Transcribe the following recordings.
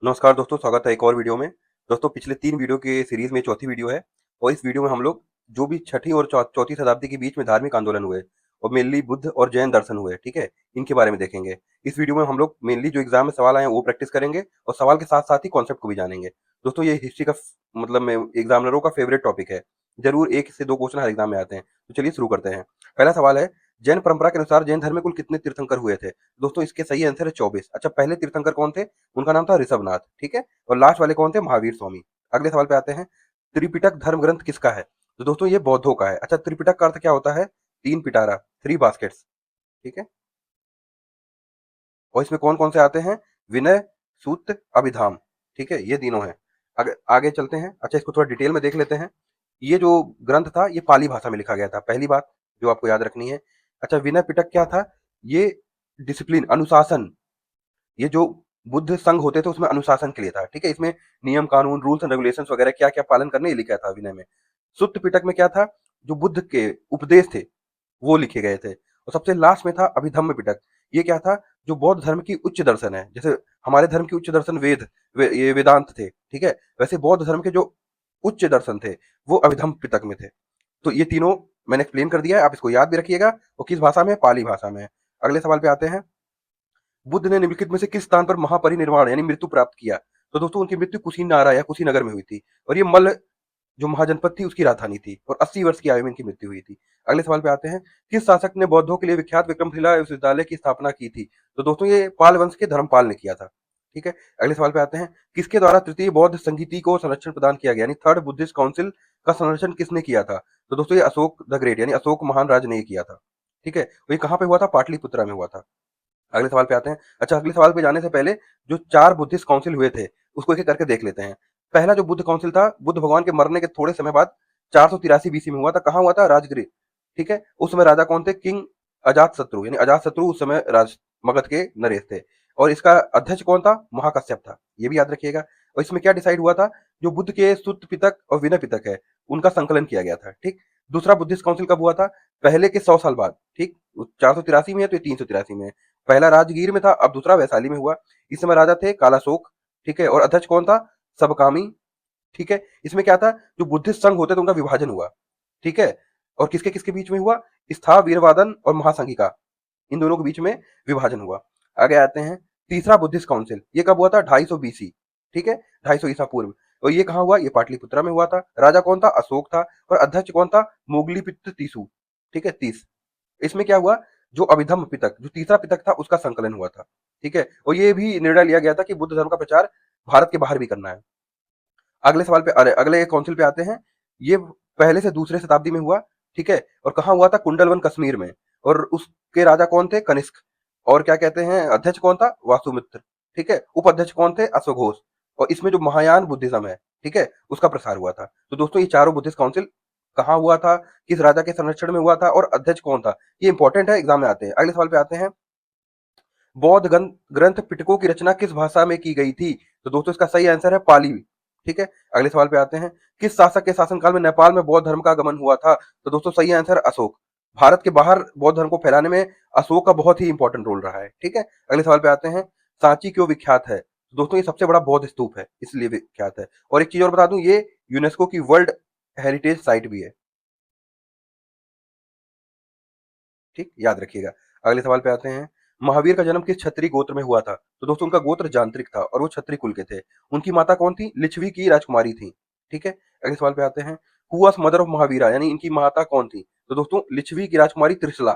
नमस्कार दोस्तों, स्वागत है एक और वीडियो में। दोस्तों, पिछले 3 वीडियो के सीरीज़ में चौथी वीडियो है और इस वीडियो में हम लोग जो भी छठी और चौथी शताब्दी के बीच में धार्मिक आंदोलन हुए और मेनली बुद्ध और जैन दर्शन हुए, ठीक है? इनके बारे में देखेंगे। इस वीडियो में हम लोग मेनली जो एग्ज़ाम में सवाल आए हैं वो प्रैक्टिस करेंगे और सवाल के साथ-साथ ही कॉन्सेप्ट को भी जानेंगे। दोस्तों, ये हिस्ट्री का मतलब में एग्ज़ामिनरों का फ़ेवरेट टॉपिक है। ज़रूर 1 से 2 क्वेश्चन हर एग्ज़ाम में आते हैं। तो चलिए शुरू करते हैं। पहला सवाल है, जैन परंपरा के अनुसार जैन धर्म में कुल कितने तीर्थंकर हुए थे? दोस्तों, इसके सही आंसर है 24। अच्छा, पहले तीर्थंकर कौन थे? उनका नाम था ऋषभनाथ, ठीक है? और लास्ट वाले कौन थे? महावीर स्वामी। अगले सवाल पे आते हैं, त्रिपिटक धर्म ग्रंथ किसका है? तो दोस्तों, ये बौद्धों का है। अच्छा, त्रिपिटक का अर्थ क्या होता है? 3 पिटारा, 3 बास्केट्स, ठीक है? और इसमें कौन कौन से आते हैं? विनय, सूक्त, अभिधाम, ठीक है? ये तीनों हैं। आगे आगे चलते हैं। अच्छा, इसको थोड़ा डिटेल में देख लेते हैं। ये जो ग्रंथ था ये पाली भाषा में लिखा गया था, पहली बात जो आपको याद रखनी है। अच्छा, विनय पिटक क्या था? ये डिसिप्लिन, अनुशासन, ये जो बुद्ध संघ होते थे उसमें अनुशासन के लिए था, ठीक है? इसमें नियम कानून, रूल्स एंड रेगुलेशंस वगैरह क्या क्या पालन करने ये लिखा था विनय में। सुत्त पिटक में क्या था? जो बुद्ध के उपदेश थे वो लिखे गए थे। और सबसे लास्ट में था अभिधम्म पिटक। ये क्या था? जो बौद्ध धर्म की उच्च दर्शन है, जैसे हमारे धर्म की उच्च दर्शन ये वेदांत थे, ठीक है? वैसे बौद्ध धर्म के जो उच्च दर्शन थे वो अभिधम्म पिटक में थे। तो ये तीनों मैंने एक्सप्लेन कर दिया है, आप इसको याद भी रखिएगा। और किस भाषा में? पाली भाषा में। अगले सवाल पे आते हैं, बुद्ध ने निम्नलिखित में से किस स्थान पर महापरिनिर्वाण यानी मृत्यु प्राप्त किया? तो दोस्तों, उनकी मृत्यु कुशीनारा या कुशीनगर में हुई थी और ये मल्ल जो महाजनपद थी उसकी राजधानी थी और 80 वर्ष की आयु में इनकी मृत्यु हुई थी। अगले सवाल पे आते हैं, किस शासक ने बौद्धों के लिए विख्यात विक्रमशिला विश्वविद्यालय की स्थापना की थी? तो दोस्तों, ये पाल वंश के धर्मपाल ने किया था, ठीक है? अगले सवाल पे आते हैं, किसके द्वारा तृतीय बौद्ध संगीति को संरक्षण प्रदान किया गया यानी थर्ड बुद्धिस्ट काउंसिल का संरक्षण किसने किया था? तो दोस्तों, ये अशोक द ग्रेट यानी अशोक महान राज ने किया था, ठीक है? और ये कहाँ पे हुआ था? पाटलिपुत्रा में हुआ था। अगले सवाल पे आते हैं। अच्छा, अगले सवाल पे जाने से पहले जो 4 बुद्धिस्ट काउंसिल हुए थे, उसको एक-एक करके देख लेते हैं। पहला जो बुद्ध काउंसिल था, बुद्ध भगवान के मरने के थोड़े समय बाद 483 बीसी में हुआ था। कहाँ हुआ था? राजगृह, ठीक है? उस समय राजा कौन थे? किंग अजातशत्रु यानी अजातशत्रु उस समय मगध के नरेश थे। और इसका अध्यक्ष कौन था? महाकश्यप था। ये भी याद रखिएगा। और इसमें क्या डिसाइड हुआ था? जो बुद्ध के सुत्त पिटक और विनय पिटक है, उनका संकलन किया गया था, ठीक? दूसरा बुद्धिस्ट काउंसिल कब हुआ था? पहले के 100 साल बाद, ठीक? 483 में है तो ये 383 में है। पहला राजगीर में था, अब दूसरा वैशाली में हुआ। इस समय राजा थे कालाशोक, ठीक है? और अध्यक्ष कौन था? सबकामी, ठीक है? इसमें क्या था? जो बुद्धिस्ट संघ होते थे उनका विभाजन हुआ, ठीक है? और किसके किसके बीच में हुआ? स्था वीरवादन और महासंघिका, इन दोनों के बीच में विभाजन हुआ। आगे आते हैं, तीसरा बुद्धिस्ट काउंसिल, ये कब हुआ था? 250 बीसी, ठीक है? 250 ईसा पूर्व। और ये कहाँ हुआ? ये पाटलिपुत्रा में हुआ था। राजा कौन था? अशोक था। और अध्यक्ष कौन था? मोगलीपित्त तीसु, ठीक है? 30। इसमें क्या हुआ? जो अभिधम्म पिटक, जो तीसरा पिटक था उसका संकलन हुआ था, ठीक है? और ये भी निर्णय लिया गया था कि बुद्ध धर्म का प्रचार भारत के बाहर भी करना है। अगले सवाल पे अरे अगले काउंसिल पे आते हैं। ये पहले से दूसरे शताब्दी में हुआ, ठीक है? और कहाँ हुआ था? कुंडलवन कश्मीर में। और उसके राजा कौन थे? कनिष्क। और क्या कहते हैं, अध्यक्ष कौन था? वासुमित्र, ठीक है? उपाध्यक्ष कौन थे? अश्वघोष। और इसमें जो महायान बुद्धिज्म है, ठीक है, उसका प्रसार हुआ था। तो दोस्तों, ये चारों बुद्धिस्ट काउंसिल कहाँ हुआ था? किस राजा के संरक्षण में हुआ था? और अध्यक्ष कौन था? ये इंपॉर्टेंट है, एग्जाम में आते हैं। अगले सवाल पे आते हैं, बौद्ध ग्रंथ पिटकों की रचना किस भाषा में की गई थी? तो दोस्तों, इसका सही आंसर है पाली, ठीक है? अगले सवाल पे आते हैं, किस शासक के शासनकाल में नेपाल में बौद्ध धर्म का आगमन हुआ था? तो दोस्तों, सही आंसर अशोक। भारत के बाहर बौद्ध धर्म को फैलाने में अशोक का बहुत ही इंपॉर्टेंट रोल रहा है, ठीक है? अगले सवाल पे आते हैं, सांची क्यों विख्यात है? तो दोस्तों, ये सबसे बड़ा बौद्ध स्तूप है इसलिए विख्यात है। और एक चीज और बता दूं, ये यूनेस्को की वर्ल्ड हेरिटेज साइट भी है, ठीक, याद रखिएगा। अगले सवाल पे आते हैं, महावीर का जन्म किस क्षत्रिय गोत्र में हुआ था? तो दोस्तों, उनका गोत्र जांत्रिक था और वो क्षत्रिय कुल के थे। उनकी माता कौन थी? लिच्छवी की राजकुमारी थी, ठीक है? अगले सवाल पे आते हैं, who was mother of Mahavira यानी इनकी माता कौन थी? तो दोस्तों, लिच्छवी की राजकुमारी त्रिशला,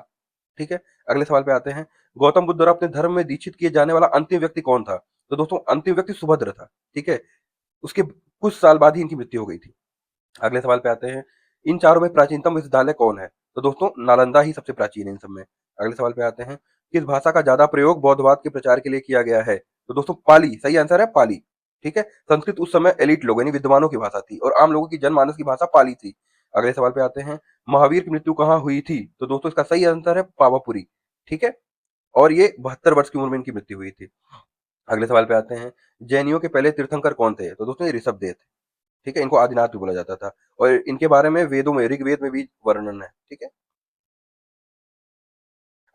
ठीक है? अगले सवाल पे आते हैं, गौतम बुद्ध द्वारा अपने धर्म में दीक्षित किए जाने वाला अंतिम व्यक्ति कौन था? तो दोस्तों, अंतिम व्यक्ति सुभद्र था, ठीक है? उसके कुछ साल बाद ही इनकी मृत्यु हो गई थी। अगले सवाल पे आते हैं, इन चारों में प्राचीनतम विश्वविद्यालय कौन है? तो दोस्तों, नालंदा ही सबसे प्राचीन है इन सब में। अगले सवाल पे आते हैं, किस भाषा का ज्यादा प्रयोग बौद्धवाद के प्रचार के लिए किया गया है? तो दोस्तों, पाली, सही आंसर है पाली, ठीक है? संस्कृत उस समय एलिट लोग यानी विद्वानों की भाषा थी और आम लोगों की जनमानस की भाषा पाली थी। अगले सवाल पे आते हैं, महावीर की मृत्यु कहाँ हुई थी? तो दोस्तों, इसका सही आंसर है पावापुरी, ठीक है? और ये 72 वर्ष की उम्र में इनकी मृत्यु हुई थी। अगले सवाल पे आते हैं, जैनियों के पहले तीर्थंकर कौन थे? तो दोस्तों, ये ऋषभदेव थे, ठीक है? इनको आदिनाथ भी बोला जाता था और इनके बारे में वेदों में, ऋग्वेद में भी वर्णन है, ठीक है?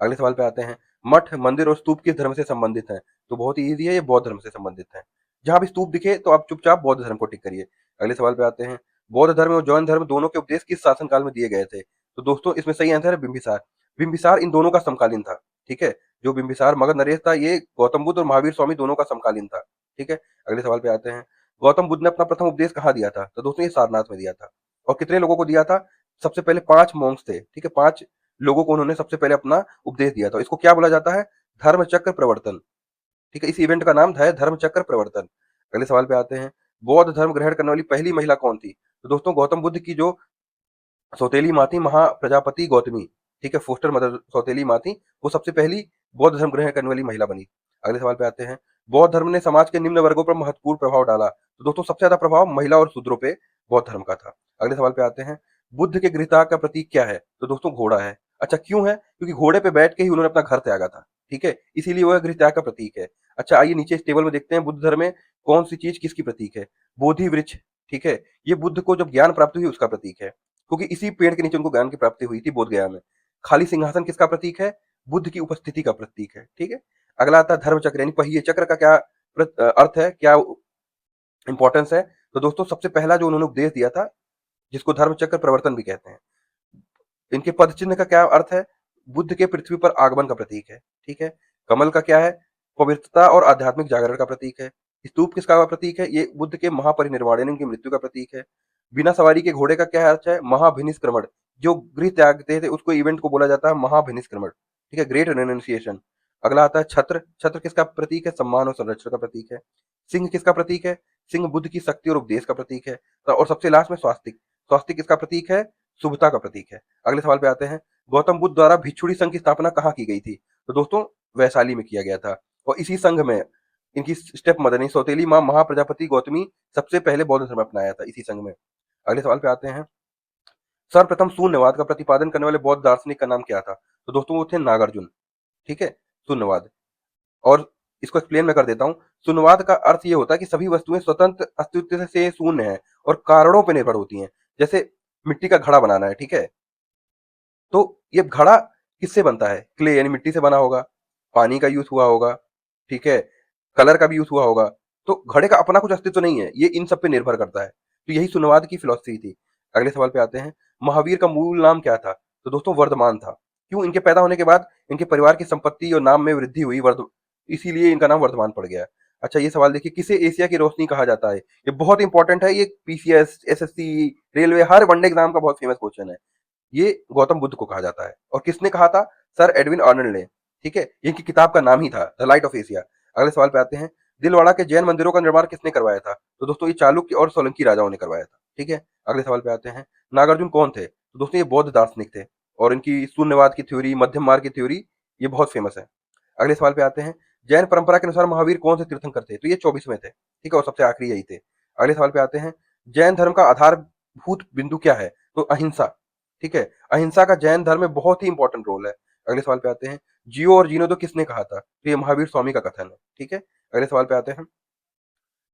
अगले सवाल पे आते हैं, मठ, मंदिर और स्तूप किस धर्म से संबंधित हैं? तो बहुत ही ईजी है, ये बौद्ध धर्म से संबंधित है। जहां भी स्तूप दिखे तो आप चुपचाप बौद्ध धर्म को टिक करिए। अगले सवाल पे आते हैं, बौद्ध धर्म और जैन धर्म दोनों के उपदेश किस शासनकाल में दिए गए थे? तो दोस्तों इसमें सही आंसर है बिंबिसार। बिंबिसार इन दोनों का समकालीन था। ठीक है, जो बिंबिसार मगध नरेश था ये गौतम बुद्ध और महावीर स्वामी दोनों का समकालीन था। ठीक है, अगले सवाल पे आते हैं, गौतम बुद्ध ने अपना प्रथम उपदेश कहाँ दिया था? तो दोस्तों ये सारनाथ में दिया था। और कितने लोगों को दिया था? सबसे पहले 5 मॉन्क्स थे। ठीक है, 5 लोगों को उन्होंने सबसे पहले अपना उपदेश दिया था। इसको क्या बोला जाता है? धर्म चक्र प्रवर्तन। ठीक है, इस इवेंट का नाम है धर्म चक्र प्रवर्तन। अगले सवाल पे आते हैं, बौद्ध धर्म ग्रहण करने वाली पहली महिला कौन थी? तो दोस्तों गौतम बुद्ध की जो सौतेली माँ थी महाप्रजापति गौतमी। ठीक है, फोस्टर मदर सौतेली माँ थी, वो सबसे पहली बौद्ध धर्म ग्रहण करने वाली महिला बनी। अगले सवाल पे आते हैं, बौद्ध धर्म ने समाज के निम्न वर्गों पर महत्वपूर्ण प्रभाव डाला। तो दोस्तों सबसे ज्यादा प्रभाव महिला और शूद्रों पे बौद्ध धर्म का था। अगले सवाल पे आते हैं, बुद्ध के गृहत्याग का प्रतीक क्या है? तो दोस्तों घोड़ा है। अच्छा क्यों है? क्योंकि घोड़े पे बैठ के ही उन्होंने अपना घर त्यागा था। ठीक है, इसीलिए वह गृहत्याग का प्रतीक है। अच्छा आइए नीचे इस टेबल में देखते हैं बुद्ध धर्म में कौन सी चीज किसकी प्रतीक है। बोधि वृक्ष। ठीक है, ये बुद्ध को जब ज्ञान प्राप्त हुई उसका प्रतीक है, क्योंकि इसी पेड़ के नीचे उनको ज्ञान की प्राप्ति हुई थी बोध गया में। खाली सिंहासन किसका प्रतीक है? बुद्ध की उपस्थिति का प्रतीक है। ठीक है, अगला आता है धर्म चक्र, यानी पहिए चक्र का क्या अर्थ है, क्या इंपॉर्टेंस है? तो दोस्तों सबसे पहला जो उन्होंने उपदेश दिया था, जिसको धर्म चक्र प्रवर्तन भी कहते हैं, इनके पद चिन्ह का क्या अर्थ है? बुद्ध के पृथ्वी पर आगमन का प्रतीक है। ठीक है, कमल का क्या है? पवित्रता और आध्यात्मिक जागरण का प्रतीक है। स्तूप किसका प्रतीक है? ये बुद्ध के महापरिनिर्वाण यानी उनकी मृत्यु का प्रतीक है। बिना सवारी के घोड़े का क्या अर्थ है? महाभिनिष्क्रमण। जो गृह त्यागते थे उसको इवेंट को बोला जाता है महाभिनिष्क्रमण। ठीक है, ग्रेट रेनोन्सिएशन। अगला आता है छत्र। छत्र किसका प्रतीक है? सम्मान और संरक्षण का प्रतीक है। सिंह किसका प्रतीक है? सिंह बुद्ध की शक्ति और उपदेश का प्रतीक है। और सबसे लास्ट में स्वास्तिक। स्वास्तिक किसका प्रतीक है? शुभता का प्रतीक है। अगले सवाल पे आते हैं, गौतम बुद्ध द्वारा भिक्षुड़ी संघ की स्थापना कहाँ की गई थी? तो दोस्तों वैशाली में किया गया था। और इसी संघ में इनकी स्टेप मदर यानी सौतेली माँ महाप्रजापति गौतमी सबसे पहले बौद्ध धर्म अपनाया था इसी संघ में। अगले सवाल पे आते हैं, सर्वप्रथम शून्यवाद का प्रतिपादन करने वाले बौद्ध दार्शनिक का नाम क्या था? तो दोस्तों वो थे नागार्जुन। ठीक है, शून्यवाद। और इसको एक्सप्लेन मैं कर देता हूँ। शून्यवाद का अर्थ ये होता है कि सभी वस्तुएं स्वतंत्र अस्तित्व से शून्य हैं और कारणों पर निर्भर होती हैं। जैसे मिट्टी का घड़ा बनाना है, ठीक है, तो ये घड़ा किससे बनता है? क्ले यानी मिट्टी से बना होगा, पानी का यूज हुआ होगा, ठीक है, कलर का भी यूज हुआ होगा। तो घड़े का अपना कुछ अस्तित्व नहीं है, ये इन सब पे निर्भर करता है। तो यही शून्यवाद की फिलॉसफी थी। अगले सवाल पे आते हैं, महावीर का मूल नाम क्या था? तो दोस्तों वर्धमान था। क्यों? इनके पैदा होने के बाद इनके परिवार की संपत्ति और नाम में वृद्धि हुई, इसीलिए इनका नाम वर्धमान पड़ गया। अच्छा ये सवाल देखिए, किसे एशिया की रोशनी कहा जाता है? ये बहुत इंपॉर्टेंट है, ये पीसीएस, एसएससी, रेलवे, हर वनडे एग्जाम का बहुत फेमस क्वेश्चन है। ये गौतम बुद्ध को कहा जाता है। और किसने कहा था? सर एडविन आर्नल्ड ने। ठीक है, इनकी किताब का नाम ही था द लाइट ऑफ एशिया। अगले सवाल पे आते हैं, दिलवाड़ा के जैन मंदिरों का निर्माण किसने करवाया था? तो दोस्तों ये चालुक्य और सोलंकी राजाओं ने करवाया था। ठीक है, अगले सवाल पे आते हैं, नागार्जुन कौन थे? तो दोस्तों ये बौद्ध दार्शनिक थे और इनकी शून्यवाद की थ्योरी, मध्यम मार्ग की थ्योरी ये बहुत फेमस है। अगले सवाल पे आते हैं, जैन परंपरा के अनुसार महावीर कौन से तीर्थंकर थे? तो ये 24वें थे। ठीक है, और सबसे आखिरी यही थे। अगले सवाल पे आते हैं, जैन धर्म का आधारभूत बिंदु क्या है? तो अहिंसा। ठीक है, अहिंसा का जैन धर्म में बहुत ही इंपॉर्टेंट रोल है। अगले सवाल पे आते हैं, जियो और जीनो दो किसने कहा था? तो ये महावीर स्वामी का कथन है। ठीक है, अगले सवाल पे आते हैं,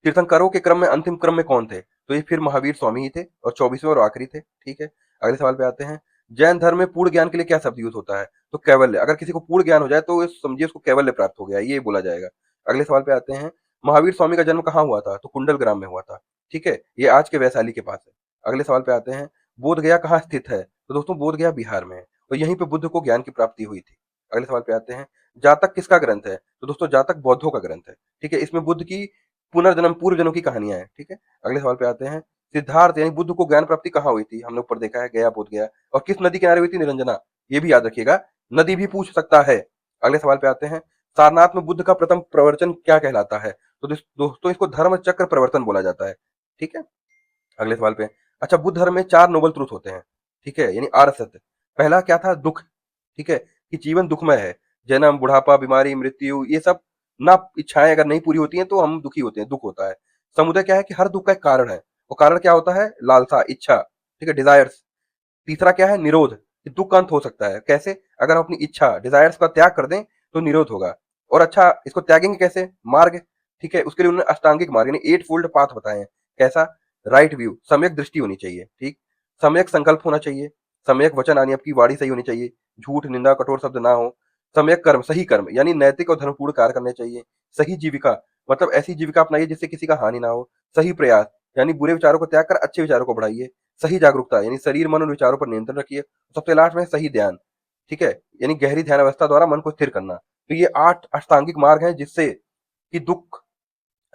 तीर्थंकरों के क्रम में अंतिम क्रम में कौन थे? तो ये फिर महावीर स्वामी ही थे और 24वें और आखिरी थे। ठीक है, अगले सवाल पे आते हैं, जैन धर्म में पूर्ण ज्ञान के लिए क्या शब्द यूज होता है? तो कैवल्य। अगर किसी को पूर्ण ज्ञान हो जाए तो समझिए उसको कैवल्य प्राप्त हो गया, ये बोला जाएगा। अगले सवाल पे आते हैं, महावीर स्वामी का जन्म कहाँ हुआ था? तो कुंडल ग्राम में हुआ था। ठीक है, ये आज के वैशाली के पास है। अगले सवाल पे आते हैं, बोध गया कहाँ स्थित है? तो दोस्तों बोध गया बिहार में है और यहीं पे बुद्ध को ज्ञान की प्राप्ति हुई थी। अगले सवाल पे आते हैं, जातक किसका ग्रंथ है? तो दोस्तों जातक बौद्धों का ग्रंथ है। ठीक है, इसमें बुद्ध की पुनर्जन्म पूर्व जन्म की कहानियां हैं। ठीक है, अगले सवाल पे आते हैं, सिद्धार्थ यानी बुद्ध को ज्ञान प्राप्ति कहाँ हुई थी? हमने ऊपर देखा है गया, बोध गया। और किस नदी किनारे हुई थी? निरंजना। ये भी याद रखिएगा, नदी भी पूछ सकता है। अगले सवाल पे आते हैं, सारनाथ में बुद्ध का प्रथम प्रवचन क्या कहलाता है? तो दोस्तों इसको धर्म चक्र प्रवर्तन बोला जाता है। ठीक है, अगले सवाल पे, अच्छा बुद्ध धर्म में 4 नोबल ट्रूथ होते हैं। ठीक है, यानी आर्य सत्य। पहला क्या था? दुख। ठीक है, कि जीवन दुखमय है, जन्म, बुढ़ापा, बीमारी, मृत्यु, ये सब ना इच्छाएं अगर नहीं पूरी होती हैं तो हम दुखी होते हैं, दुख होता है। समुदय क्या है? कि हर दुख का एक कारण है। वो कारण क्या होता है? लालसा, इच्छा। ठीक है, डिजायर्स। तीसरा क्या है? निरोध, कि दुख का अंत हो सकता है। कैसे? अगर हम अपनी इच्छा, डिजायर्स का त्याग कर दें तो निरोध होगा। और अच्छा इसको त्यागेंगे कैसे? मार्ग। ठीक है, उसके लिए उन्होंने अष्टांगिक मार्ग यानी 8 फोल्ड पाथ बताए हैं। कैसा? राइट व्यू, सम्यक दृष्टि होनी चाहिए। ठीक, सम्यक संकल्प होना चाहिए, सम्यक वचन यानी आपकी वाणी सही होनी चाहिए, झूठ, निंदा, कठोर शब्द ना हो। सम्यक कर्म, सही कर्म यानी नैतिक और धर्मपूर्ण कार्य करने चाहिए। सही जीविका, मतलब ऐसी जीविका अपनाइए जिससे किसी का हानि ना हो। सही प्रयास यानी बुरे विचारों को त्याग कर अच्छे विचारों को बढ़ाइए। सही जागरूकता यानी शरीर, मन और विचारों पर नियंत्रण रखिए। सबसे लास्ट में है सही ध्यान, ठीक है? यानी गहरी ध्यान अवस्था द्वारा मन को स्थिर करना। तो ये 8 अष्टांगिक मार्ग हैं जिससे कि दुःख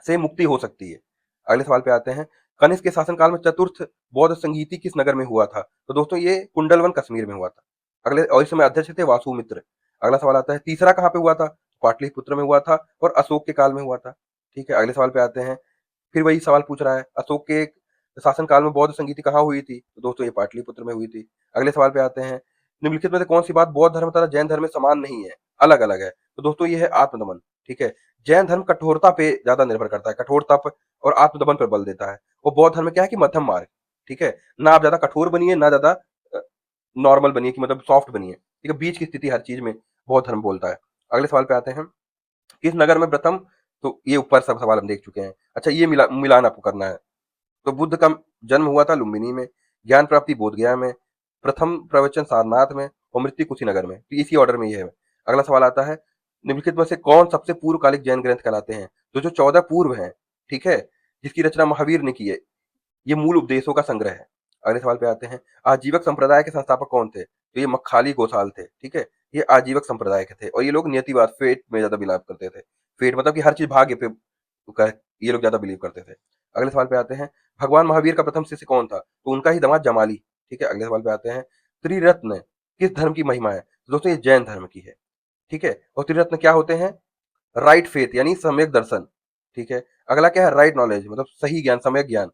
से मुक्ति हो सकती है। अगले सवाल पे आते हैं, कनिष्क के शासनकाल में चतुर्थ बौद्ध संगीति किस नगर में हुआ था? तो दोस्तों ये कुंडलवन कश्मीर में हुआ था। अगले और इस समय अध्यक्ष थे वासुमित्र। अगला सवाल आता है, तीसरा कहाँ पे हुआ था? पाटलिपुत्र में हुआ था और अशोक के काल में हुआ था। ठीक है, अगले सवाल पे आते हैं। फिर वही सवाल पूछ रहा है, अशोक के शासन काल में बौद्ध संगीति कहाँ हुई थी? तो दोस्तों ये पाटलिपुत्र में हुई थी। अगले सवाल पे आते हैं, निम्नलिखित में से कौन सी बात बौद्ध धर्म तथा जैन धर्म में समान नहीं है, अलग अलग है? तो दोस्तों ये है आत्मदमन। ठीक है, जैन धर्म कठोरता पे ज्यादा निर्भर करता है, कठोर तप और आत्मदमन पर बल देता है। और बौद्ध धर्म में क्या है कि मध्यम मार्ग। ठीक है, ना आप ज्यादा कठोर बनिए ना ज्यादा नॉर्मल बनिए कि मतलब सॉफ्ट बनिए। ठीक है, बीच की स्थिति हर चीज में बौद्ध धर्म बोलता है। अगले सवाल पे आते हैं, किस नगर में प्रथम, तो ये ऊपर सब सवाल हम देख चुके हैं। अच्छा ये मिलान आपको करना है। तो बुद्ध का जन्म हुआ था लुम्बिनी में, ज्ञान प्राप्ति बोध गया में, प्रथम प्रवचन सारनाथ में और मृत्यु कुशीनगर में। तो इसी ऑर्डर में ये है। अगला सवाल आता है, निम्नलिखित में से कौन सबसे पूर्वकालिक जैन ग्रंथ कहलाते हैं? तो जो 14 पूर्व हैं, ठीक है, जिसकी रचना महावीर ने की है, ये मूल उपदेशों का संग्रह है। अगले सवाल पे आते हैं, आजीवक संप्रदाय के संस्थापक कौन थे? तो ये मक्खाली गोसाल थे। ठीक है, ये आजीवक संप्रदाय के थे और ये लोग नियतिवाद, फेट में ज्यादा बिलीव करते थे। फेट मतलब कि हर चीज भाग्य पे ये लोग ज्यादा बिलीव करते थे। अगले सवाल पे आते हैं, भगवान महावीर का प्रथम शिष्य कौन था? तो उनका ही दामाद जमाली। ठीक है, अगले सवाल पे आते हैं, त्रिरत्न किस धर्म की महिमा है? तो दोस्तों ये जैन धर्म की है। ठीक है, और त्रिरत्न क्या होते हैं? राइट फेथ यानी सम्यक दर्शन। ठीक है, अगला क्या है? राइट नॉलेज मतलब सही ज्ञान, सम्यक ज्ञान।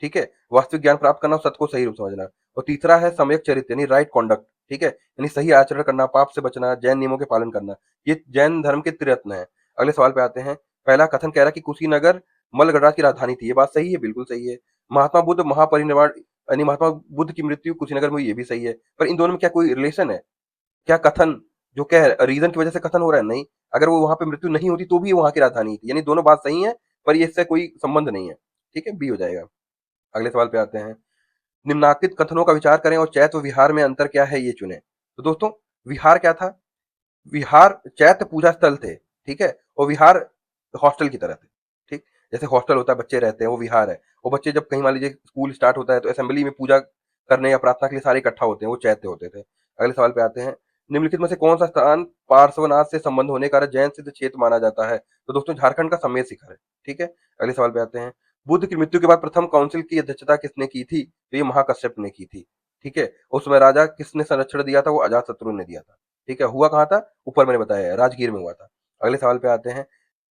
ठीक है, वास्तविक ज्ञान प्राप्त करना और सत्य को सही रूप समझना। और तीसरा है सम्यक चरित्र यानी राइट कॉन्डक्ट। ठीक है, यानी सही आचरण करना, पाप से बचना, जैन नियमों के पालन करना। ये जैन धर्म के त्रिरत्न है। अगले सवाल पे आते हैं, पहला कथन कह रहा है कि कुशीनगर मल गणराज्य की राजधानी थी। ये बात सही है, बिल्कुल सही है। महात्मा बुद्ध महापरिनिर्वाण यानी महात्मा बुद्ध की मृत्यु कुशीनगर में हुई, ये भी सही है। पर इन दोनों में क्या कोई रिलेशन है? क्या कथन जो क्या है रीजन की वजह से कथन हो रहा है? नहीं। अगर वो वहां पे मृत्यु नहीं होती तो भी वहां की राजधानी थी, यानी दोनों बात सही है, पर ये इससे कोई संबंध नहीं है। ठीक है, बी हो जाएगा। अगले सवाल पे आते हैं, निम्नांकित कथनों का विचार करें और चैत्य विहार में अंतर क्या है ये चुने। तो दोस्तों विहार क्या था? विहार चैत्य पूजा स्थल थे। ठीक है, और विहार हॉस्टल की तरह थे। ठीक, जैसे हॉस्टल होता है, बच्चे रहते हैं, वो विहार है। और बच्चे जब कहीं मान लीजिए स्कूल स्टार्ट होता है तो असेंबली में पूजा करने या प्रार्थना के लिए सारे इकट्ठा होते हैं, वो चैत्य होते थे। अगले सवाल पे आते हैं, निम्नलिखित में से कौन सा स्थान पार्श्वनाथ से संबंध होने का जैन सिद्ध क्षेत्र माना जाता है? तो दोस्तों झारखंड का समेत शिखर है। ठीक है, अगले सवाल पे आते हैं, बुद्ध की मृत्यु के बाद प्रथम काउंसिल की अध्यक्षता किसने की थी? तो ये महाकश्यप ने की थी। ठीक है, उस समय राजा किसने संरक्षण दिया था? वो अजात शत्रु ने दिया था। ठीक है, हुआ कहाँ था? ऊपर मैंने बताया है, राजगीर में हुआ था। अगले सवाल पे आते हैं,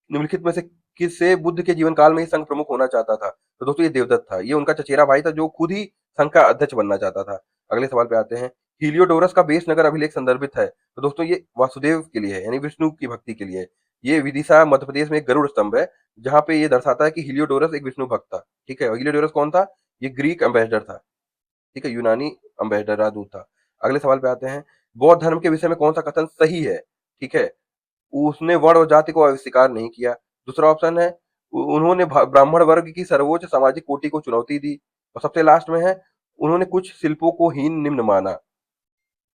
निम्नलिखित में से किससे बुद्ध के जीवन काल में ही संघ प्रमुख होना चाहता था? तो दोस्तों ये देवदत्त था। ये उनका चचेरा भाई था जो खुद ही संघ का अध्यक्ष बनना चाहता था। अगले सवाल पे आते हैं, हीलियोडोरस का बेस नगर अभिलेख संदर्भित है? तो दोस्तों ये वासुदेव के लिए है, यानी विष्णु की भक्ति के लिए है। ये विदिशा मध्य प्रदेश में एक गरुड़ स्तंभ है, जहां पे ये दर्शाता है कि हीलियोडोरस एक विष्णु भक्त था। ठीक है, और हीलियोडोरस कौन था? ये ग्रीक एम्बेसडर था। ठीक है, यूनानी अम्बेसडर राजदूत था। अगले सवाल पे आते हैं, बौद्ध धर्म के विषय में कौन सा कथन सही है? ठीक है, उसने वर्ण और जाति को अस्वीकार नहीं किया। दूसरा ऑप्शन है, उन्होंने ब्राह्मण वर्ग की सर्वोच्च सामाजिक कोटि को चुनौती दी। और सबसे लास्ट में है, उन्होंने कुछ शिल्पों को हीन निम्न माना।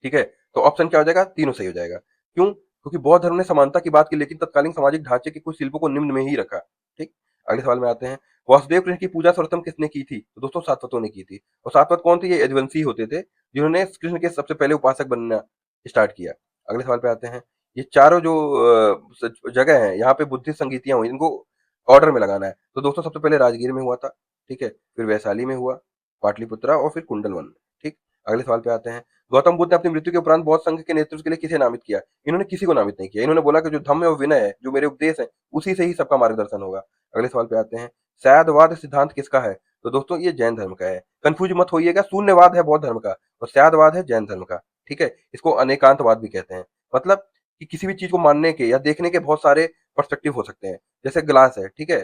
ठीक है, तो ऑप्शन क्या हो जाएगा? तीनों सही हो जाएगा। क्यों? क्योंकि बौद्ध धर्म ने समानता की बात की लेकिन तत्कालीन सामाजिक ढांचे के कुछ शिल्पों को निम्न में ही रखा। ठीक, अगले सवाल में आते हैं, वासुदेव कृष्ण की पूजा सर्वप्रथम किसने की थी? तो दोस्तों सातवतों ने की थी। और सातवत कौन थे? ये यदुवंशी होते थे जिन्होंने कृष्ण के सबसे पहले उपासक बनना स्टार्ट किया। अगले सवाल पे आते हैं, ये चारों जो जगह है यहाँ पे बुद्धिस्ट संगीतियां हुई, इनको ऑर्डर में लगाना है। तो दोस्तों सबसे पहले राजगीर में हुआ था। ठीक है, फिर वैशाली में हुआ, पाटलिपुत्रा और फिर कुंडलवन में। ठीक, अगले सवाल पे आते हैं, गौतम बुद्ध ने अपनी मृत्यु के उपरांत बौद्ध संघ के नेतृत्व के लिए किसे नामित किया? इन्होंने किसी को नामित नहीं किया। इन्होंने बोला कि जो धम्म और विनय है, जो मेरे उपदेश है, उसी से ही सबका मार्गदर्शन होगा। अगले सवाल पे आते हैं, सैदवाद सिद्धांत किसका है? तो दोस्तों ये जैन धर्म का है। कंफ्यूज मत होइएगा, शून्यवाद है बौद्ध धर्म का और सैदवाद है जैन धर्म का। ठीक है, इसको अनेकांतवाद भी कहते हैं। मतलब कि किसी भी चीज को मानने के या देखने के बहुत सारे पर्सपेक्टिव हो सकते हैं। जैसे ग्लास है, ठीक है,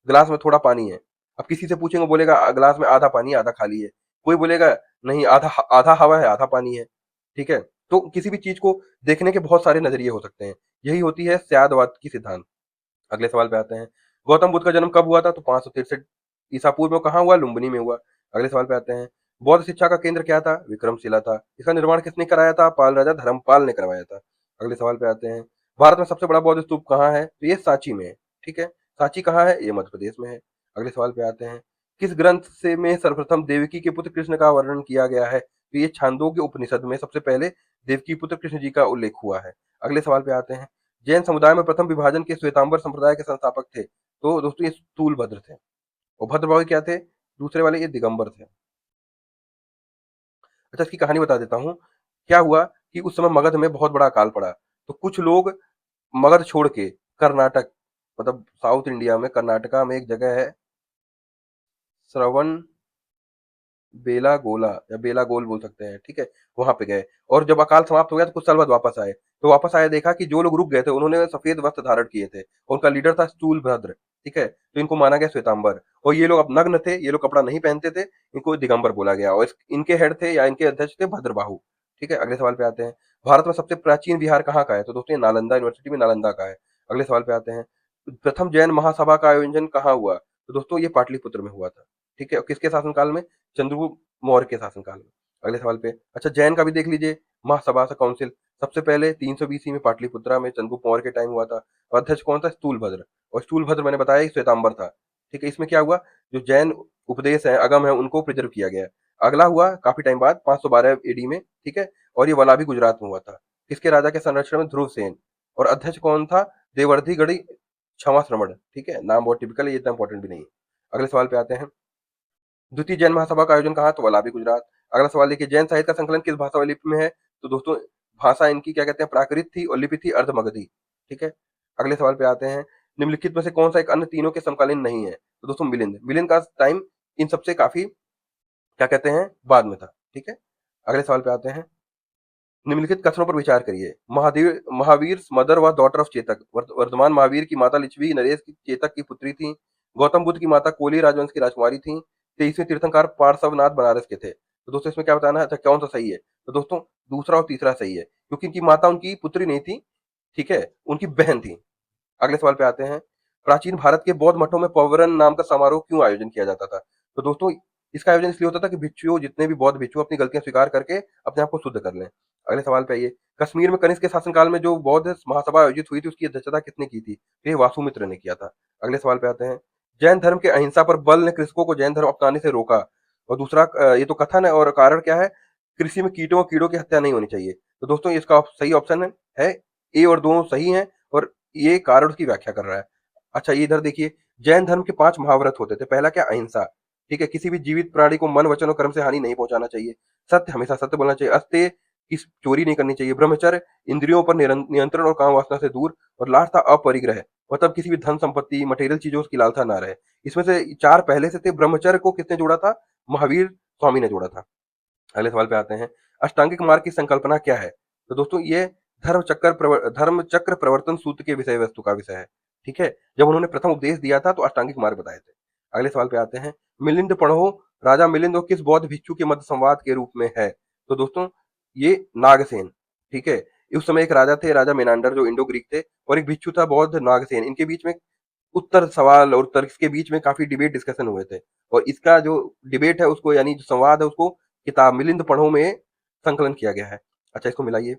ग्लास में थोड़ा पानी है। अब किसी से पूछेंगे, बोलेगा ग्लास में आधा पानी है आधा खाली है। कोई बोलेगा नहीं, आधा आधा हवा है आधा पानी है। ठीक है, तो किसी भी चीज को देखने के बहुत सारे नजरिए हो सकते हैं। यही होती है सैदवाद की सिद्धांत। अगले सवाल पे आते हैं, गौतम बुद्ध का जन्म कब हुआ था? तो 563 ईसा पूर्व में। कहाँ हुआ? लुम्बिनी में हुआ। अगले सवाल पे आते हैं, बौद्ध शिक्षा का केंद्र क्या था? विक्रमशिला था। इसका निर्माण किसने कराया था? पाल राजा धर्मपाल ने करवाया था। अगले सवाल पे आते हैं, भारत में सबसे बड़ा बौद्ध स्तूप कहाँ है? तो ये सांची में है। ठीक है, सांची कहाँ है? ये मध्य प्रदेश में है। अगले सवाल पे आते हैं, किस ग्रंथ से में सर्वप्रथम देवकी के पुत्र कृष्ण का वर्णन किया गया है? तो ये छांदोग्य उपनिषद में सबसे पहले देवकी पुत्र कृष्ण जी का उल्लेख हुआ है। अगले सवाल पे आते हैं, जैन समुदाय में प्रथम विभाजन के श्वेतांबर संप्रदाय के संस्थापक थे? तो दोस्तों ये स्थूलभद्र थे। और भद्रभावी क्या थे? दूसरे वाले ये दिगंबर थे। अच्छा, इसकी कहानी बता देता हूँ। क्या हुआ कि उस समय मगध में बहुत बड़ा अकाल पड़ा, तो कुछ लोग मगध छोड़ के कर्नाटक, मतलब साउथ इंडिया में कर्नाटका में एक जगह है श्रवण बेलागोला या बेलागोल बोल सकते हैं, ठीक है? वहां पे गए, और जब अकाल समाप्त हो गया तो कुछ साल बाद वापस आए। तो वापस आए, देखा कि जो लोग रुक गए थे उन्होंने सफेद वस्त्र धारण किए थे, और उनका लीडर था स्थूलभद्र, ठीक है? तो इनको माना गया श्वेतांबर। और ये लोग अब नग्न थे, ये लोग कपड़ा नहीं पहनते थे, इनको दिगंबर बोला गया। और इनके हेड थे या इनके अध्यक्ष थे भद्रबाहु, ठीक है? अगले सवाल पे आते हैं, भारत में सबसे प्राचीन विहार कहाँ का है? तो दोस्तों ये नालंदा यूनिवर्सिटी में नालंदा का है। अगले सवाल पे आते हैं, प्रथम जैन महासभा का आयोजन कहाँ हुआ? तो दोस्तों ये पाटलिपुत्र में हुआ था, ठीक है? और किसके शासनकाल में? चंद्रगुप्त मौर्य के शासनकाल में। अगले सवाल पे, अच्छा जैन का भी देख लीजिए, महासभा सा काउंसिल सबसे पहले 320 में पाटलिपुत्रा में चंद्रगुप्त मौर्य के टाइम हुआ था। और अध्यक्ष कौन था? स्थूलभद्र। और स्थूलभद्र मैंने बताया ही श्वेतांबर था, ठीक है? इसमें क्या हुआ, जो जैन उपदेश है, अगम है, उनको प्रिजर्व किया गया। अगला हुआ काफी टाइम बाद 512 एडी में, ठीक है? और ये वलाभी गुजरात में हुआ था। किसके राजा के संरक्षण में? ध्रुव सेन। और अध्यक्ष कौन था? देवर्धि गढ़ी क्षमा श्रमण, ठीक है? नाम बहुत टिपिकल है, ये इतना इंपॉर्टेंट भी नहीं है। अगले सवाल पे आते हैं, द्वितीय जैन महासभा का आयोजन कहाँ? तो वल्लभी गुजरात। अगला सवाल देखिए, जैन साहित्य का संकलन किस भाषा व लिपि में है? तो दोस्तों भाषा इनकी क्या कहते हैं? प्राकृत थी, और लिपि थी अर्धमगधी, ठीक है? अगले सवाल पे आते हैं, निम्नलिखित में से कौन सा एक अन्य तीनों के समकालीन नहीं है? तो दोस्तों मिलिंद। मिलिंद का टाइम इन सबसे काफी क्या कहते हैं? बाद में था, ठीक है? अगले सवाल पे आते हैं, निम्नलिखित कथनों पर विचार करिए। महादेव महावीर मदर व डॉटर ऑफ चेतक, वर्तमान महावीर की माता लिच्छवी नरेश की चेतक की पुत्री थी। गौतम बुद्ध की माता कोली राजवंश की राजकुमारी थी। 23वें तीर्थंकर पार्श्वनाथ बनारस के थे। तो दोस्तों इसमें क्या बताना है? अच्छा कौन सा सही है? तो दोस्तों दूसरा और तीसरा सही है, क्योंकि इनकी माता उनकी पुत्री नहीं थी, ठीक है? उनकी बहन थी। अगले सवाल पे आते हैं, प्राचीन भारत के बौद्ध मठों में पवरन नाम का समारोह क्यों आयोजन किया जाता था? तो दोस्तों इसका आयोजन इसलिए होता था कि भिक्षु, जितने भी बौद्ध भिक्षु अपनी गलतियां स्वीकार करके अपने आप को शुद्ध कर लें। अगले सवाल पे आइए, कश्मीर में कनिष्क के शासनकाल में जो बौद्ध महासभा आयोजित हुई थी उसकी अध्यक्षता किसने की थी? तो ये वासुमित्र ने किया था। अगले सवाल पे आते हैं, जैन धर्म के अहिंसा पर बल ने कृषकों को जैन धर्म अपनाने से रोका। और दूसरा ये तो कथन है, और कारण क्या है? कृषि में कीटों और कीड़ों की हत्या नहीं होनी चाहिए। तो दोस्तों इसका सही ऑप्शन है ए, और दोनों सही हैं, और ये कारण उसकी व्याख्या कर रहा है। अच्छा ये इधर देखिए, जैन धर्म के 5 महाव्रत होते थे। पहला क्या? अहिंसा, ठीक है? किसी भी जीवित प्राणी को मन, वचन और कर्म से हानि नहीं पहुंचाना चाहिए। सत्य, हमेशा सत्य बोलना चाहिए। अस्तेय, किस चोरी नहीं करनी चाहिए। ब्रह्मचर्य, इंद्रियों पर नियंत्रण और काम वासना से दूर। और लास्ट था अपरिग्रह, मतलब किसी भी धन संपत्ति, मटेरियल चीजों की लालसा ना रहे। इसमें से 4 पहले से थे। ब्रह्मचर्य को किसने जोड़ा था? महावीर स्वामी ने जोड़ा था। अगले सवाल पे आते हैं, अष्टांगिक मार्ग की संकल्पना क्या है? तो दोस्तों ये धर्म चक्र प्रवर्तन सूत्र के विषय वस्तु का विषय है, ठीक है? जब उन्होंने प्रथम उपदेश दिया था तो अष्टांगिक मार्ग बताए थे। अगले सवाल पे आते हैं, मिलिंद पढ़ो, राजा मिलिंद और किस बौद्ध भिक्षु के मध्य संवाद के रूप में है? तो दोस्तों ये नागसेन, ठीक है? उस समय एक राजा थे, राजा मेनांडर, जो इंडो ग्रीक थे, और एक भिक्षु था बौद्ध नागसेन। इनके बीच में उत्तर सवाल और उत्तर के बीच में काफी डिबेट डिस्कशन हुए थे। और इसका जो डिबेट है उसको, यानी जो संवाद है उसको किताब मिलिंद पढ़ो में संकलन किया गया है। अच्छा इसको मिलाइए,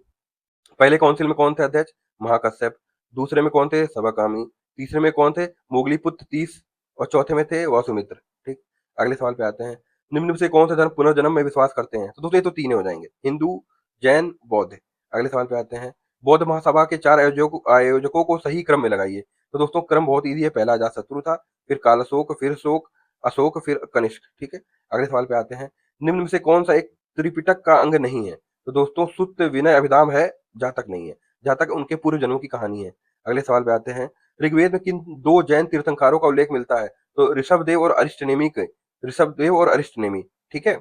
पहले काउंसिल में कौन थे अध्यक्ष? महाकश्यप। दूसरे में कौन थे? सभाकामी। तीसरे में कौन थे? मोगलीपुत्र 30। और चौथे में थे वासुमित्र, ठीक? अगले सवाल पे आते हैं, निम्न में से कौन सा धर्म पुनर्जन्म में विश्वास करते हैं? तो दोस्तों ये तो तीन हो जाएंगे, हिंदू, जैन, बौद्ध। अगले सवाल पे आते हैं, बौद्ध महासभा के 4 आयोजकों को सही क्रम में लगाइए। तो दोस्तों क्रम बहुत ईजी है, पहला अजातशत्रु था, फिर कालशोक, फिर शोक, अशोक, फिर कनिष्क, ठीक है? अगले सवाल पे आते हैं, निम्न में से कौन सा एक त्रिपिटक का अंग नहीं है? तो दोस्तों सुत्त, विनय, अभिधाम है, जातक नहीं है। जातक उनके पूर्व जन्मों की कहानी है। अगले सवाल पे आते हैं, ऋग्वेद में किन 2 जैन तीर्थंकरों का उल्लेख मिलता है? तो ऋषभदेव और अरिष्टनेमी के, ऋषभदेव और अरिष्टनेमी, ठीक है?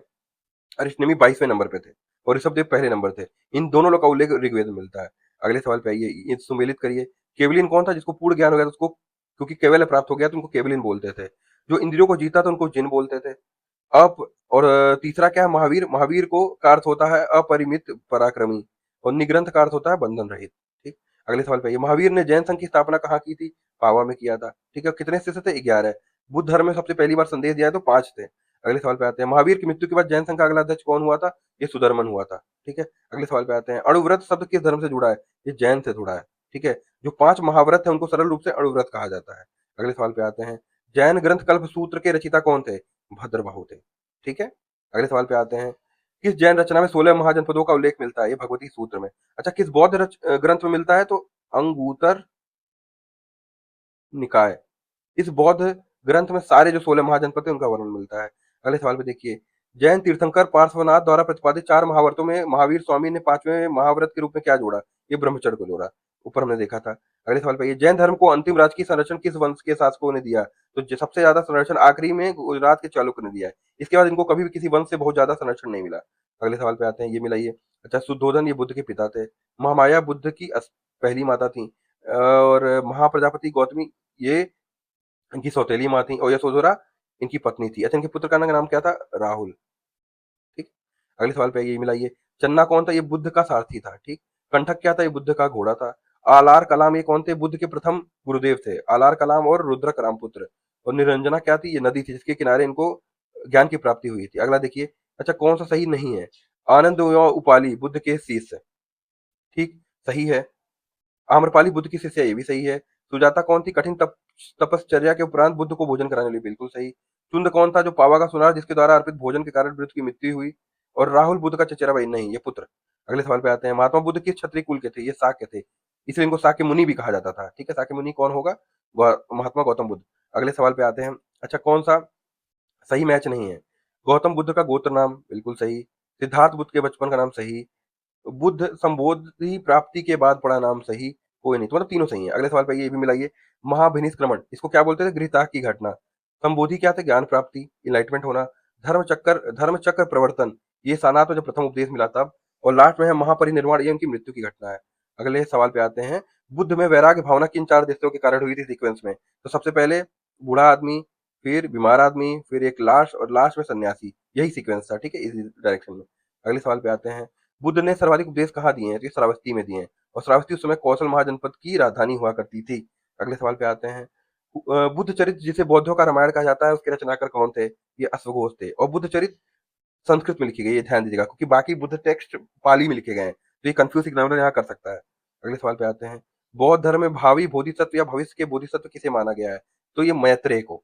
अरिष्टनेमी 22वें नंबर पे थे, और ऋषभदेव पहले नंबर थे। इन दोनों लोग का उल्लेख ऋग्वेद में मिलता है। अगले सवाल पे आइए, ये सुमेलित करिए। केवलिन कौन था जिसको पूर्ण ज्ञान हो गया था? उसको, क्योंकि केवल प्राप्त हो गया तो उनको केवलिन बोलते थे। जो इंद्रियों को जीता था उनको जिन बोलते थे। अप और तीसरा क्या है? महावीर। महावीर को का अर्थ होता है अपरिमित पराक्रमी, और निग्रंथ का अर्थ होता है बंधन रहित, ठीक? अगले सवाल पे आइए, महावीर ने जैन संघ की स्थापना कहाँ की थी? पावा में किया था, ठीक है? कितने शिष्य थे? 11। बुद्ध धर्म में सबसे पहली बार संदेश दिया है तो 5 थे। अगले सवाल पे आते हैं, महावीर की मृत्यु के बाद जैन संघ का अगला अध्यक्ष कौन हुआ था? ये सुधर्मन हुआ था, ठीक है? अगले सवाल पे आते हैं, अणुव्रत शब्द किस धर्म से जुड़ा है? ये जैन से जुड़ा है, ठीक है? जो 5 महाव्रत है उनको सरल रूप से अणुव्रत कहा जाता है। अगले सवाल पे आते हैं, जैन ग्रंथ कल्प सूत्र के रचिता कौन थे? भद्रबाहु थे। ठीक है। अगले सवाल पे आते हैं, किस जैन रचना में 16 महाजनपदों का उल्लेख मिलता है? ये भगवती सूत्र में। अच्छा, किस बौद्ध ग्रंथ में मिलता है? तो अंगूतर निकाय। इस बौद्ध ग्रंथ में सारे जो 16 महाजनपद थे उनका वर्णन मिलता है। अगले सवाल पे देखिए, जैन तीर्थंकर पार्श्वनाथ द्वारा प्रतिपादित 4 महाव्रतों में महावीर स्वामी ने 5वें महाव्रत के रूप में क्या जोड़ा? ये ब्रह्मचर्य को जोड़ा। ऊपर हमने देखा था। अगले सवाल पे ये, जैन धर्म को अंतिम राजकीय संरक्षण किस वंश के शासकों ने दिया? तो सबसे ज्यादा संरक्षण आखिरी में गुजरात के चालुक्य ने दिया है। इसके बाद इनको कभी भी किसी वंश से बहुत ज्यादा संरक्षण नहीं मिला। अगले सवाल पे आते हैं, ये मिलाइए। अच्छा, शुद्धोधन ये बुद्ध के पिता थे। महामाया बुद्ध की पहली माता थी। और महाप्रजापति गौतमी ये इनकी सौतेली माँ थी, और यशोधरा इनकी पत्नी थी। अच्छा, इनके पुत्र का नाम क्या था? राहुल। ठीक। अगले सवाल पे ये मिलाइए, चन्ना कौन था? ये बुद्ध का सारथी था। ठीक। कंठक क्या था? ये बुद्ध का घोड़ा था। आलार कलाम ये कौन थे? बुद्ध के प्रथम गुरुदेव थे, आलार कलाम और रुद्रक रामपुत्र। और निरंजना क्या थी? ये नदी थी जिसके किनारे इनको ज्ञान की प्राप्ति हुई थी। अगला देखिए, अच्छा कौन सा सही नहीं है? आनंद उपाली बुद्ध के शिष्य। ठीक, सही है। आम्रपाली बुद्ध की शिष्या, ये भी सही है। सुजाता कौन थी? कठिन तपश्चर्या के उपरांत बुद्ध को भोजन कराने वाली, बिल्कुल सही। चुंद कौन था? जो पावा का सुनार जिसके द्वारा अर्पित भोजन के कारण बुद्ध की मृत्यु हुई। और राहुल बुद्ध का चचेरा भाई, नहीं, ये पुत्र। अगले सवाल पे आते हैं, महात्मा बुद्ध किस क्षत्रिय कुल के थे? ये शाक्य थे, इसलिए इनको शाक्य मुनि भी कहा जाता था। ठीक है, शाक्य मुनि कौन होगा? महात्मा गौतम बुद्ध। अगले सवाल पे आते हैं, अच्छा कौन सा सही मैच नहीं है? गौतम बुद्ध का गोत्र नाम, बिल्कुल सही। सिद्धार्थ बुद्ध के बचपन का नाम, सही। बुद्ध संबोधि प्राप्ति के बाद पड़ा नाम, सही। कोई नहीं, तो मतलब तीनों सही है। अगले सवाल पे ये भी मिलाइए, महाभिनिष्क्रमण इसको क्या बोलते थे? गृहत्याग की घटना। संबोधि क्या थे? ज्ञान प्राप्ति, इनलाइटमेंट होना। धर्म चक्र प्रवर्तन, ये सारनाथ में जब प्रथम उपदेश मिला तब। और लास्ट में है महापरिनिर्वाण, ये उनकी मृत्यु की घटना है। अगले सवाल पे आते हैं, बुद्ध में वैराग्य भावना किन 4 दृष्टियों के कारण हुई थी सीक्वेंस में? तो सबसे पहले बूढ़ा आदमी, फिर बीमार आदमी, फिर एक लाश, और लास्ट में सन्यासी। यही सीक्वेंस था। ठीक है, इस डायरेक्शन में। अगले सवाल पे आते हैं, बुद्ध ने सर्वाधिक उपदेश कहाँ दिए हैं? तो ये श्रावस्ती में दिए हैं। और श्रावस्ती उस समय कौशल महाजनपद की राजधानी हुआ करती थी। अगले सवाल पे आते हैं, बुद्ध चरित्र जिसे बौद्धों का रामायण कहा जाता है उसके रचनाकार कौन थे? ये अश्वघोष थे। और बुद्ध चरित्र संस्कृत में लिखी गई है, ध्यान दीजिएगा, क्योंकि बाकी बुद्ध टेक्स्ट पाली में लिखे गए हैं, तो ये कंफ्यूज एग्जामिनर यहाँ कर सकता है। अगले सवाल पे आते हैं, बौद्ध धर्म में भावी बोधिसत्व या भविष्य के बोधिसत्व किसे माना गया है? तो ये मैत्रेय को।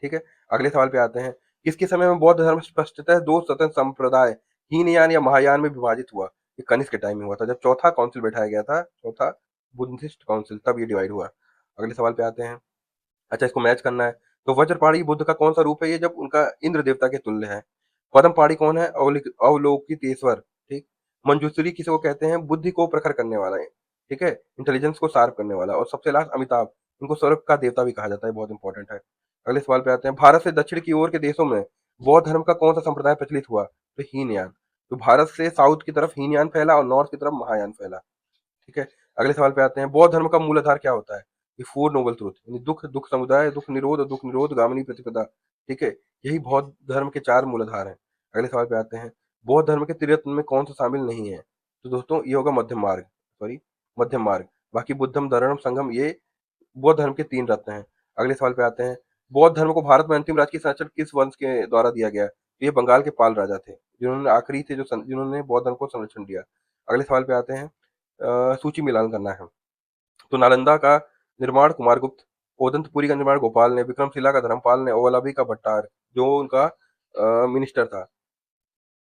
ठीक है। अगले सवाल पे आते हैं, किसके समय में बौद्ध धर्म स्पष्टतः 2 स्वतंत्र संप्रदाय हीनयान या महायान में विभाजित हुआ? ये कनिष्क के टाइम में हुआ था, जब चौथा काउंसिल बैठाया गया था, चौथा बुद्धिस्ट काउंसिल, तब ये डिवाइड हुआ। अगले सवाल पे आते हैं, अच्छा इसको मैच करना है। तो वज्रपाणी बुद्ध का कौन सा रूप है? ये जब उनका इंद्र देवता के तुल्य है। पद्मपाणी कौन है? अवलोकितेश्वर। ठीक। मंजूश्री किसे को कहते हैं? बुद्धि को प्रखर करने वाला है। ठीक है, इंटेलिजेंस को शार्प करने वाला। और सबसे लास्ट अमिताभ, इनको स्वर्ग का देवता भी कहा जाता है, बहुत इंपॉर्टेंट है। अगले सवाल पे आते हैं, भारत से दक्षिण की ओर के देशों में बौद्ध धर्म का कौन सा संप्रदाय प्रचलित हुआ? तो हीनयान। तो भारत से साउथ की तरफ हीनयान फैला और नॉर्थ की तरफ महायान फैला। ठीक है। अगले सवाल पे आते हैं, बौद्ध धर्म का मूल आधार क्या होता है? ये 4 नोबल ट्रुथ, यानी दुख, दुख समुदाय, दुख निरोध और दुख निरोध गामिनी प्रतिपदा। ठीक है, यही बौद्ध धर्म के 4 मूल आधार हैं। अगले सवाल पे आते हैं, बौद्ध धर्म के त्रिरत्न में कौन सा शामिल नहीं है? तो दोस्तों ये होगा मध्यम मार्ग, सॉरी, मध्यम मार्ग। बाकी बुद्धम, धर्म, संगम, ये बौद्ध धर्म के 3 रत्न हैं। अगले सवाल पे आते हैं, बौद्ध धर्म को भारत में अंतिम राजकीय संरक्षण किस वंश के द्वारा दिया गया? तो ये बंगाल के पाल राजा थे, जिन्होंने आखिरी थे जिन्होंने बौद्ध धर्म को संरक्षण दिया। अगले सवाल पे आते हैं, सूची मिलान करना है। तो नालंदा का निर्माण कुमारगुप्त, ओदंतपुरी का निर्माण गोपाल ने, विक्रमशिला का धर्मपाल ने, और वल्लभी का भट्टार जो उनका मिनिस्टर था।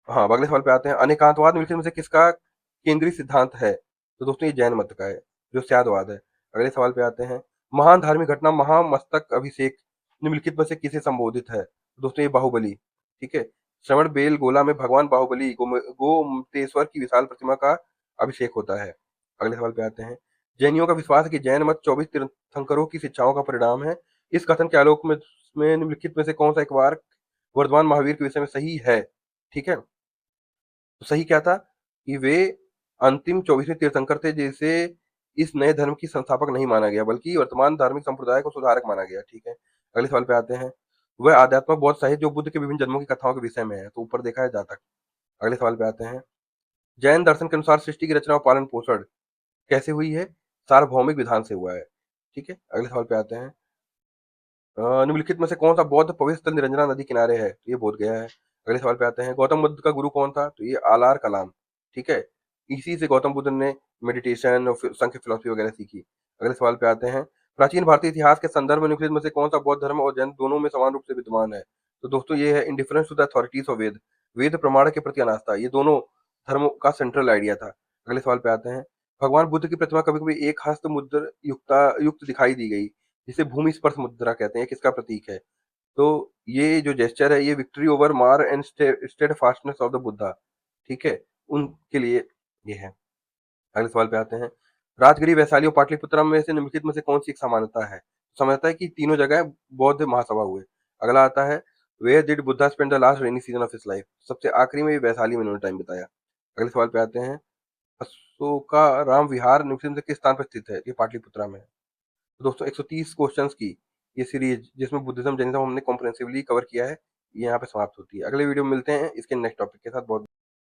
हाँ, अगले सवाल पे आते हैं, अनेकांतवाद निम्नलिखित में से किसका केंद्रीय सिद्धांत है? तो दोस्तों ये जैन मत का है, जो स्यादवाद है। अगले सवाल पे आते हैं, महान धार्मिक घटना महामस्तक अभिषेक निम्नलिखित में से किसे संबोधित है? तो दोस्तों ये बाहुबली। ठीक है, श्रवण बेल गोला में भगवान बाहुबली गोमतेश्वर की विशाल प्रतिमा का अभिषेक होता है। अगले सवाल पे आते हैं, जैनियों का विश्वास है कि जैन मत 24 तीर्थंकरों की शिक्षाओं का परिणाम है। इस कथन के आलोक में निम्नलिखित में से कौन सा एक बार वर्तमान महावीर के विषय में सही है? ठीक है, तो सही क्या था कि वे अंतिम 24वें तीर्थंकर थे, जिसे इस नए धर्म की संस्थापक नहीं माना गया, बल्कि वर्तमान धार्मिक संप्रदाय को सुधारक माना गया। ठीक है। अगले सवाल पे आते हैं, वह आध्यात्मिक बौद्ध साहित्य जो बुद्ध के विभिन्न जन्मों की कथाओं के विषय में है, तो ऊपर देखा है जातक। अगले सवाल पे आते हैं, जैन दर्शन के अनुसार सृष्टि की रचना और पालन पोषण कैसे हुई है? सार्वभौमिक विधान से हुआ है। ठीक है। अगले सवाल पे आते हैं, निम्नलिखित में से कौन सा बौद्ध पवित्र स्थल निरंजना नदी किनारे है? तो ये बोध गया है। अगले सवाल पे आते हैं, गौतम बुद्ध का गुरु कौन था? तो ये आलार कलाम। ठीक है, इसी से गौतम बुद्ध ने मेडिटेशन और सांख्य फिलोसफी वगैरह सीखी। अगले सवाल पे आते हैं, प्राचीन भारतीय इतिहास के संदर्भ में निम्नलिखित में से कौन सा बौद्ध धर्म और जैन दोनों में समान रूप से विद्यमान है? तो दोस्तों ये है indifference to the authorities of Veda, Veda प्रमाण के प्रति अनास्था। ये दोनों धर्मों का सेंट्रल आइडिया था। अगले सवाल पे आते हैं। भगवान बुद्ध की प्रतिमा कभी कभी एक हस्त मुद्र युक्त दिखाई दी गई, जिसे भूमि स्पर्श मुद्रा कहते हैं, किसका प्रतीक है? तो ये जो जेस्चर है ये विक्ट्री ओवर मार and stayed fastness of the Buddha, ठीक है, उनके लिए ये है। अगले सवाल पे आते हैं। राजगिरी, वैशाली और पाटलिपुत्र में से निम्नलिखित में से कौन सी एक समानता है? समानता है कि तीनों जगह बौद्ध महासभा हुए। अगला आता है, where did Buddha spend the last rainy season of his life? सबसे आखिरी में ये वैशाली में उन्होंने टाइम बिताया। अगले सवाल पे आते हैं। अशोका राम विहार निम्नलिखित में से किस स्थान पर स्थित है? ये पाटलिपुत्रा में है। तो दोस्तों 130 क्वेश्चंस की ये सीरीज, जिसमें बुद्धिज्म जैनिज्म हमने कॉम्प्रिहेंसिवली कवर किया है, ये यहाँ पे समाप्त होती है। अगले वीडियो में मिलते हैं इसके नेक्स्ट टॉपिक के साथ। बहुत